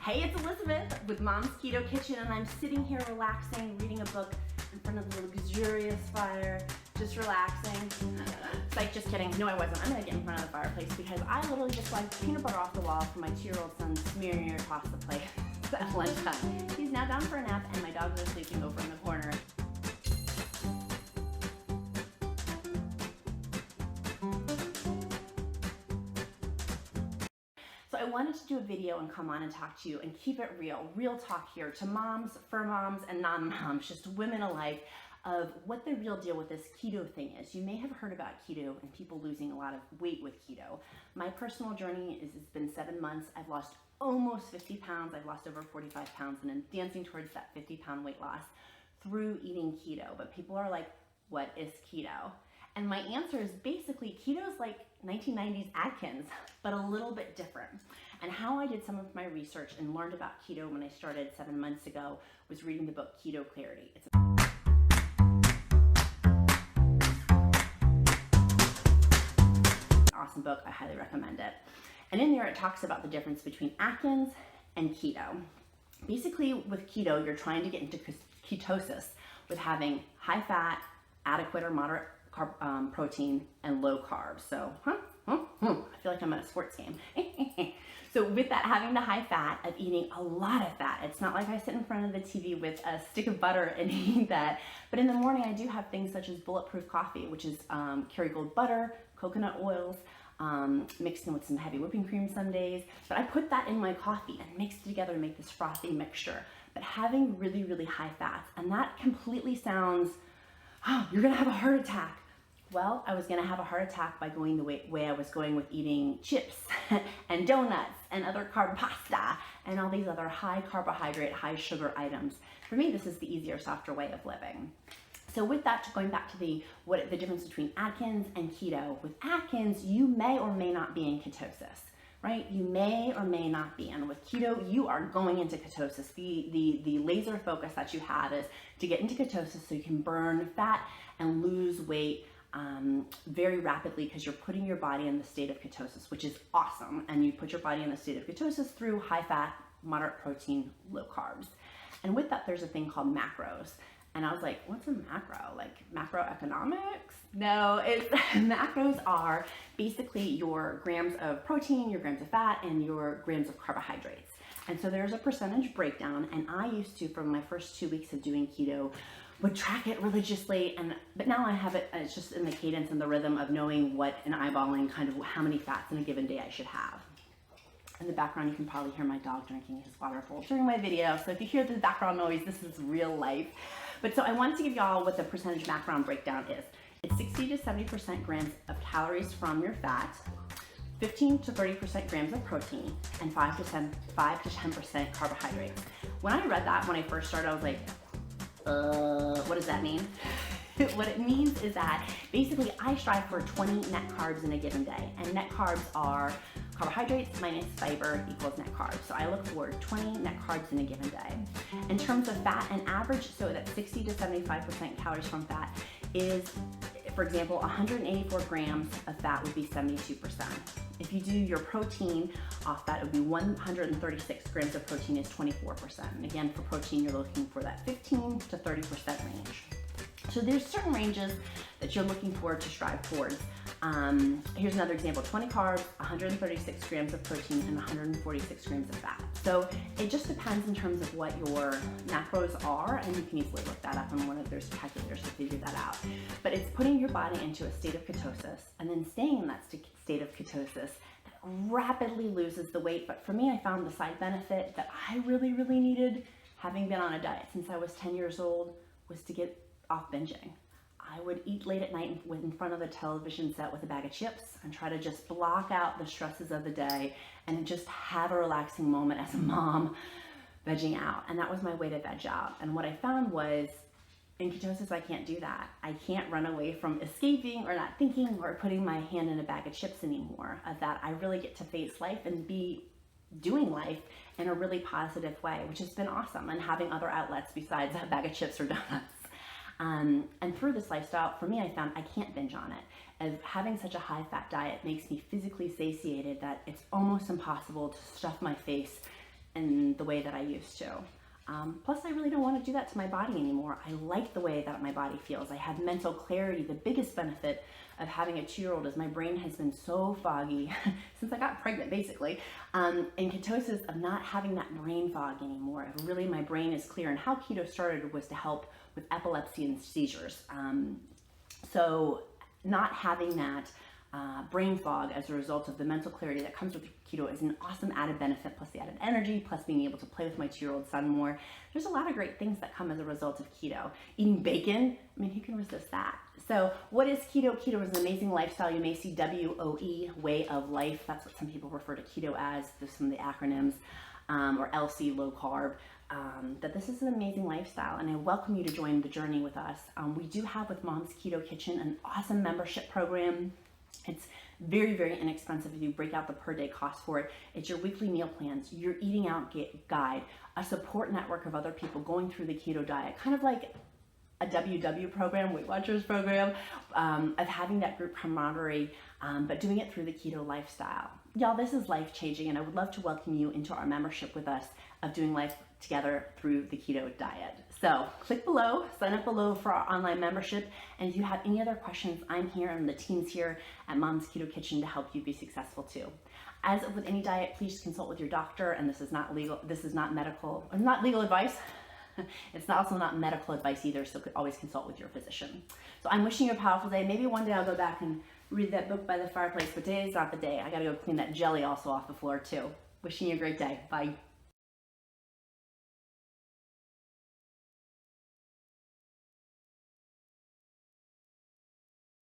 Hey, it's Elizabeth with Mom's Keto Kitchen, and I'm sitting here relaxing, reading a book in front of the luxurious fire, just relaxing. Like, just kidding. No, I wasn't. I'm gonna get in front of the fireplace because I literally just wiped peanut butter off the wall for my 2-year-old son smearing it across the plate at lunchtime. He's now down for a nap, and my dogs are sleeping over in the corner. So I wanted to do a video and come on and talk to you and keep it real talk here to moms, for moms, and non-moms, just women alike, of what the real deal with this keto thing is. You may have heard about keto and people losing a lot of weight with keto. My personal journey is it's been 7 months. I've lost almost 50 pounds. I've lost over 45 pounds, and I'm dancing towards that 50-pound weight loss through eating keto. But people are like, what is keto? And my answer is basically keto is like 1990s Atkins, but a little bit different. And how I did some of my research and learned about keto when I started 7 months ago was reading the book Keto Clarity. It's an awesome book. I highly recommend it. And in there it talks about the difference between Atkins and keto. Basically with keto, you're trying to get into ketosis with having high fat, adequate or moderate protein, and low carbs. So, I feel like I'm at a sports game. So with that, having the high fat of eating a lot of fat, it's not like I sit in front of the TV with a stick of butter and eat that. But in the morning, I do have things such as bulletproof coffee, which is Kerrygold butter, coconut oils, mixed in with some heavy whipping cream some days. But I put that in my coffee and mix it together to make this frothy mixture. But having really high fats, and that completely sounds, oh, you're gonna have a heart attack. Well, I was gonna have a heart attack by going the way I was going with eating chips and donuts and other carb pasta and all these other high carbohydrate, high sugar items. For me, this is the easier, softer way of living. So with that, going back to the difference between Atkins and keto, with Atkins, you may or may not be in ketosis, right? You may or may not be. And with keto, you are going into ketosis. The laser focus that you have is to get into ketosis so you can burn fat and lose weight very rapidly, because you're putting your body in the state of ketosis, which is awesome. And you put your body in the state of ketosis through high fat, moderate protein, low carbs. And with that, there's a thing called macros. And I was like, what's a macro? Like macroeconomics? No, macros are basically your grams of protein, your grams of fat, and your grams of carbohydrates. And so there's a percentage breakdown. And I used to, from my first 2 weeks of doing keto, would track it religiously, but now I have it, it's just in the cadence and the rhythm of knowing what and eyeballing kind of how many fats in a given day I should have. In the background, you can probably hear my dog drinking his water bowl during my video. So if you hear the background noise, this is real life. But so I wanted to give y'all what the percentage macron breakdown is. It's 60 to 70% grams of calories from your fat, 15 to 30% grams of protein, and 5 to 10% carbohydrates. When I read that, when I first started, I was like, what does that mean? What it means is that basically I strive for 20 net carbs in a given day, and net carbs are carbohydrates minus fiber equals net carbs. So I look for 20 net carbs in a given day. In terms of fat, an average, so that 60 to 75% calories from fat is, for example, 184 grams of fat would be 72%. If you do your protein off that, it would be 136 grams of protein is 24%. And again, for protein, you're looking for that 15 to 30% range. So there's certain ranges that you're looking for to strive towards. Here's another example, 20 carbs, 136 grams of protein, and 146 grams of fat. So it just depends in terms of what your macros are, and you can easily look that up on one of those calculators to figure that out. But it's putting your body into a state of ketosis and then staying in that state of ketosis that rapidly loses the weight. But for me, I found the side benefit that I really needed, having been on a diet since I was 10 years old, was to get off binging. I would eat late at night in front of the television set with a bag of chips and try to just block out the stresses of the day and just have a relaxing moment as a mom vegging out. And that was my way to veg out. And what I found was, in ketosis, I can't do that. I can't run away from escaping or not thinking or putting my hand in a bag of chips anymore. Of that, I really get to face life and be doing life in a really positive way, which has been awesome, and having other outlets besides a bag of chips or donuts. And through this lifestyle, for me, I found I can't binge on it. As having such a high fat diet makes me physically satiated that it's almost impossible to stuff my face in the way that I used to. Plus, I really don't want to do that to my body anymore. I like the way that my body feels. I have mental clarity. The biggest benefit of having a 2-year-old is my brain has been so foggy since I got pregnant, basically. In ketosis, of not having that brain fog anymore. Really, my brain is clear. And how keto started was to help with epilepsy and seizures. So not having that brain fog as a result of the mental clarity that comes with keto is an awesome added benefit, plus the added energy, plus being able to play with my 2-year-old son more. There's a lot of great things that come as a result of keto. Eating bacon, I mean, who can resist that? So what is keto? Keto is an amazing lifestyle. You may see WOE, way of life. That's what some people refer to keto as. There's some of the acronyms, or LC, low carb. That this is an amazing lifestyle, and I welcome you to join the journey with us. We do have with Mom's Keto Kitchen an awesome membership program. It's very, very inexpensive if you break out the per day cost for it. It's your weekly meal plans, your eating out guide, a support network of other people going through the keto diet, kind of like a WW program, Weight Watchers program, of having that group camaraderie, but doing it through the keto lifestyle. Y'all, this is life changing, and I would love to welcome you into our membership with us of doing life together through the keto diet. So click below, sign up below for our online membership. And if you have any other questions, I'm here and the team's here at Mom's Keto Kitchen to help you be successful too. As with any diet, please consult with your doctor, and this is not legal, this is not medical, or not legal advice. It's also not medical advice either, so always consult with your physician. So I'm wishing you a powerful day. Maybe one day I'll go back and read that book by the fireplace, but today is not the day. I gotta go clean that jelly also off the floor too. Wishing you a great day. Bye.